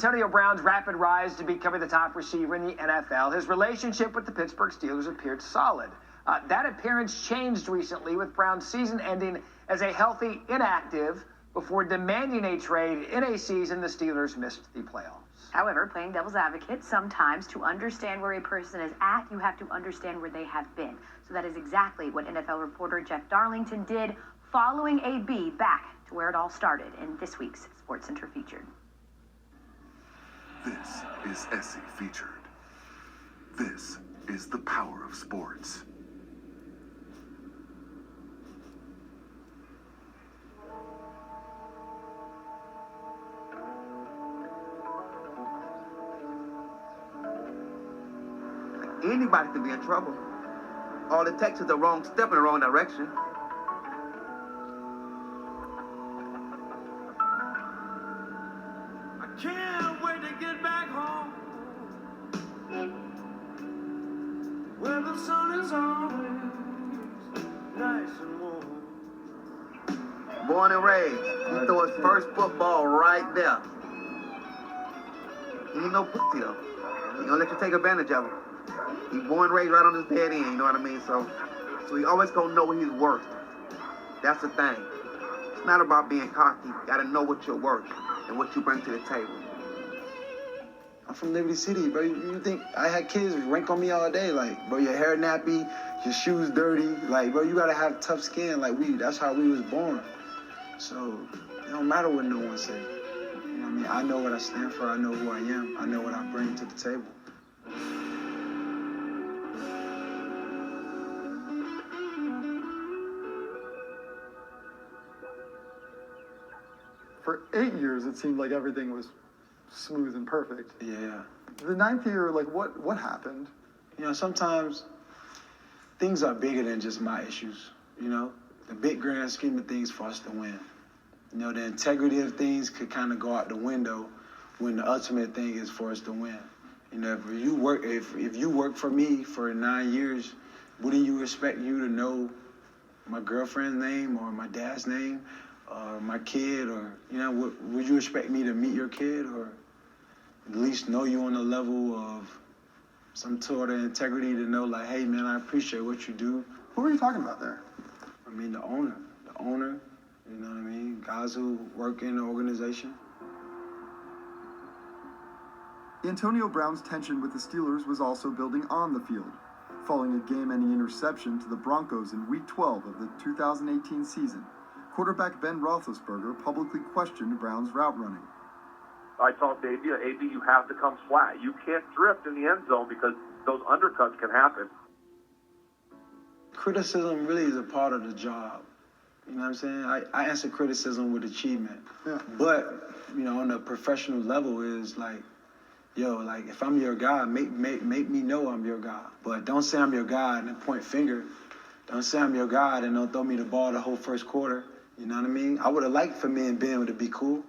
Antonio Brown's rapid rise to becoming the top receiver in the NFL, his relationship with the Pittsburgh Steelers appeared solid. That appearance changed recently with Brown's season ending as a healthy inactive before demanding a trade in a season the Steelers missed the playoffs. However, playing devil's advocate, sometimes to understand where a person is at, you have to understand where they have been. So that is exactly what NFL reporter Jeff Darlington did, following AB back to where it all started in this week's SportsCenter Featured. This is Essie Featured. This is the power of sports. Anybody can be in trouble. All it takes is a wrong step in the wrong direction. I can't wait to get back home, where the sun is always nice and warm. Born and raised, he threw his first football right there. He ain't no pussy though. He gonna let you take advantage of it. He born and raised right on his dead end, you know what I mean? So he always gonna know what he's worth. That's the thing. It's not about being cocky. You gotta know what you're worth and what you bring to the table. I'm from Liberty City, bro. You think I had kids rank on me all day? Like, bro, your hair nappy, your shoes dirty. Like, bro, you gotta have tough skin. Like, that's how we was born. So, it don't matter what no one say. You know what I mean? I know what I stand for. I know who I am. I know what I bring to the table. For 8 years, it seemed like everything was smooth and perfect. Yeah. The 9th year, like, what happened? You know, sometimes things are bigger than just my issues, you know? The big grand scheme of things for us to win. You know, the integrity of things could kind of go out the window when the ultimate thing is for us to win. You know, if you work for me for 9 years, wouldn't you expect you to know my girlfriend's name or my dad's name or my kid, or, you know, would you expect me to meet your kid or at least know you on the level of some sort of integrity to know, like, hey, man, I appreciate what you do. Who were you talking about there? I mean, the owner, you know what I mean? Guys who work in the organization. Antonio Brown's tension with the Steelers was also building on the field, following a game-ending interception to the Broncos in Week 12 of the 2018 season. Quarterback Ben Roethlisberger publicly questioned Brown's route running. I told AB, you have to come flat. You can't drift in the end zone because those undercuts can happen. Criticism really is a part of the job. You know what I'm saying? I answer criticism with achievement. Yeah. But, you know, on a professional level is like, yo, like, if I'm your guy, make me know I'm your guy. But don't say I'm your guy and then point finger. Don't say I'm your guy and don't throw me the ball the whole first quarter. You know what I mean? I would have liked for me and Ben to be cool.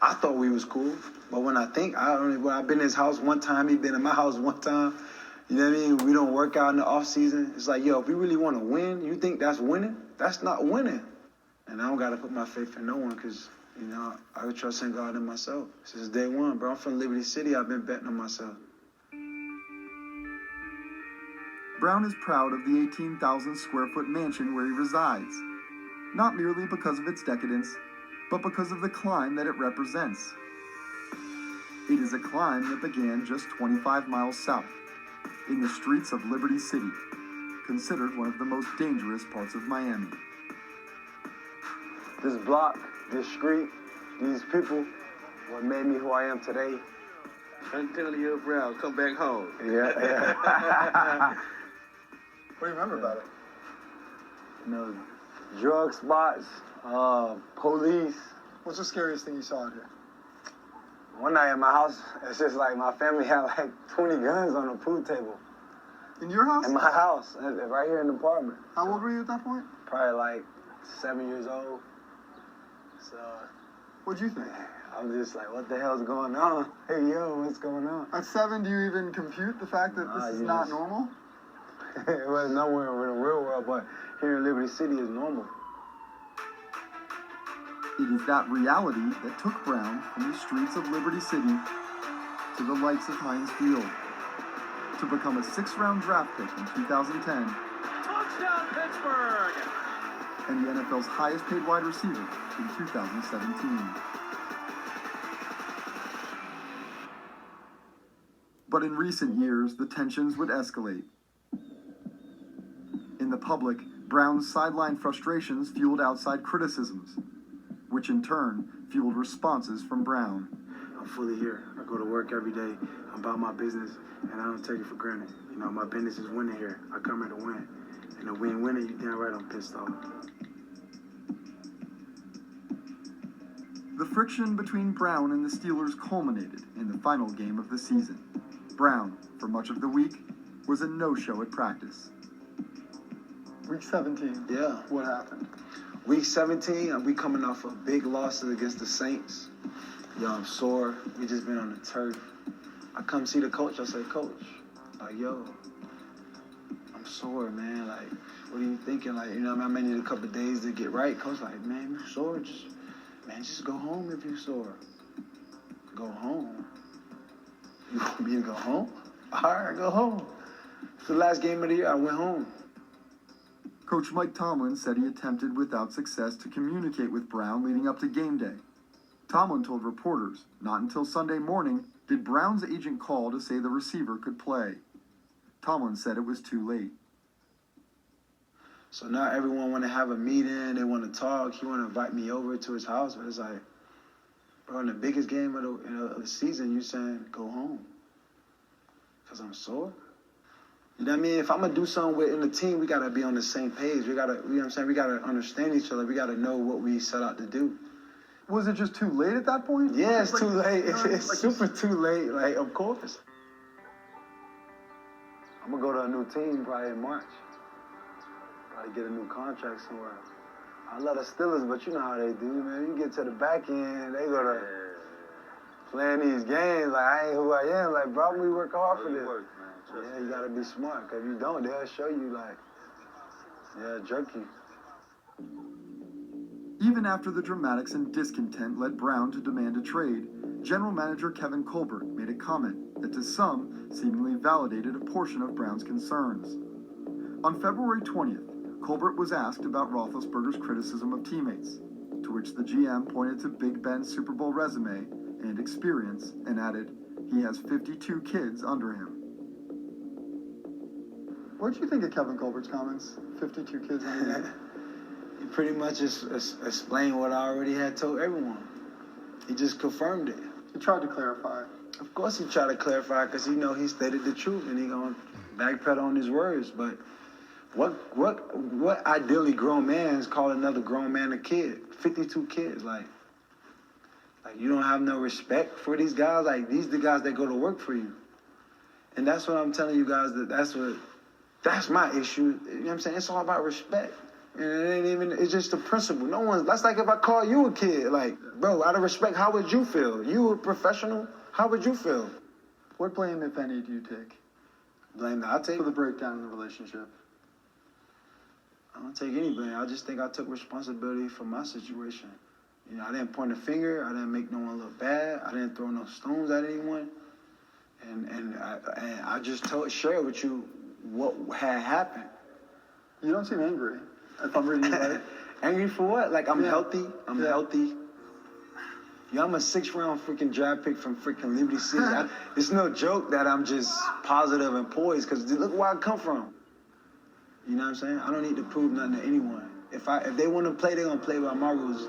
I thought we was cool. But when I've been in his house one time, he been in my house one time. You know what I mean? We don't work out in the off season. It's like, yo, if we really want to win, you think that's winning? That's not winning. And I don't got to put my faith in no one because, you know, I would trust in God and myself. Since day one, bro. I'm from Liberty City. I've been betting on myself. Brown is proud of the 18,000 square foot mansion where he resides, not merely because of its decadence, but because of the climb that it represents. It is a climb that began just 25 miles south, in the streets of Liberty City, considered one of the most dangerous parts of Miami. This block, this street, these people, what made me who I am today. Antonio Brown, come back home. Yeah. What do you remember about it? You know, drug spots, police. What's the scariest thing you saw out here? One night at my house, it's just like my family had like 20 guns on the pool table. In your house? In my house, right here in the apartment. How old were you at that point? Probably like 7 years old. So, What'd you think? I'm just like, what the hell's going on? Hey, yo, what's going on? At 7, do you even compute the fact that this is not normal? It was nowhere in the real world, but here in Liberty City is normal. It is that reality that took Brown from the streets of Liberty City to the lights of Heinz Field, to become a 6th-round draft pick in 2010, Touchdown, Pittsburgh! and the NFL's highest-paid wide receiver in 2017. But in recent years, the tensions would escalate. In the public, Brown's sideline frustrations fueled outside criticisms, which in turn fueled responses from Brown. I'm fully here. I go to work every day. I'm about my business, and I don't take it for granted. You know, my business is winning here. I come here to win. And if we ain't winning, you damn right I'm pissed off. The friction between Brown and the Steelers culminated in the final game of the season. Brown, for much of the week, was a no-show at practice. Week 17. Yeah. What happened? Week 17, we coming off of big losses against the Saints. Yo, I'm sore. We just been on the turf. I come see the coach. I say, Coach, like, yo, I'm sore, man. Like, what are you thinking? Like, you know, I may need a couple of days to get right. Coach, like, man, you sore? Just go home if you sore. Go home. You want me to go home? All right, go home. It's the last game of the year. I went home. Coach Mike Tomlin said he attempted without success to communicate with Brown leading up to game day. Tomlin told reporters not until Sunday morning did Brown's agent call to say the receiver could play. Tomlin said it was too late. So now everyone want to have a meeting. They want to talk. He want to invite me over to his house. But it's like, bro, in the biggest game of the season, you saying go home because I'm sore? You know what I mean? If I'm going to do something within the team, we got to be on the same page. We got to, you know what I'm saying? We got to understand each other. We got to know what we set out to do. Was it just too late at that point? Yeah, it's too late. It's super too late. Like, of course. I'm going to go to a new team probably in March. Probably get a new contract somewhere. I love the Steelers, but you know how they do, man. You get to the back end, they go to playing these games like I ain't who I am. Like, bro, we work hard for this. Yeah, you got to be smart. Because if you don't, they'll show you, like, yeah, jerk you. Even after the dramatics and discontent led Brown to demand a trade, General Manager Kevin Colbert made a comment that to some seemingly validated a portion of Brown's concerns. On February 20th, Colbert was asked about Roethlisberger's criticism of teammates, to which the GM pointed to Big Ben's Super Bowl resume and experience and added, he has 52 kids under him. What did you think of Kevin Colbert's comments? 52 kids under him. He pretty much just explained what I already had told everyone. He just confirmed it. He tried to clarify. Of course he tried to clarify because he know he stated the truth and he gonna backpedal on his words. But what ideally grown man's call another grown man a kid? 52 kids, like you don't have no respect for these guys. Like these the guys that go to work for you. And that's what I'm telling you guys that's my issue. You know what I'm saying? It's all about respect. And it ain't even, it's just a principle. That's like if I call you a kid, like, bro, out of respect, how would you feel? You a professional, how would you feel? What blame, if any, do you take? Blame that I take? For the breakdown in the relationship. I don't take any blame. I just think I took responsibility for my situation. You know, I didn't point a finger. I didn't make no one look bad. I didn't throw no stones at anyone. And I just shared with you what had happened. You don't seem angry. If I'm reading you right. Angry for what? Like I'm healthy. I'm healthy. Yeah, I'm a 6th-round freaking draft pick from freaking Liberty City. It's no joke that I'm just positive and poised because look where I come from. You know what I'm saying? I don't need to prove nothing to anyone. If they want to play, they're gonna play by my rules.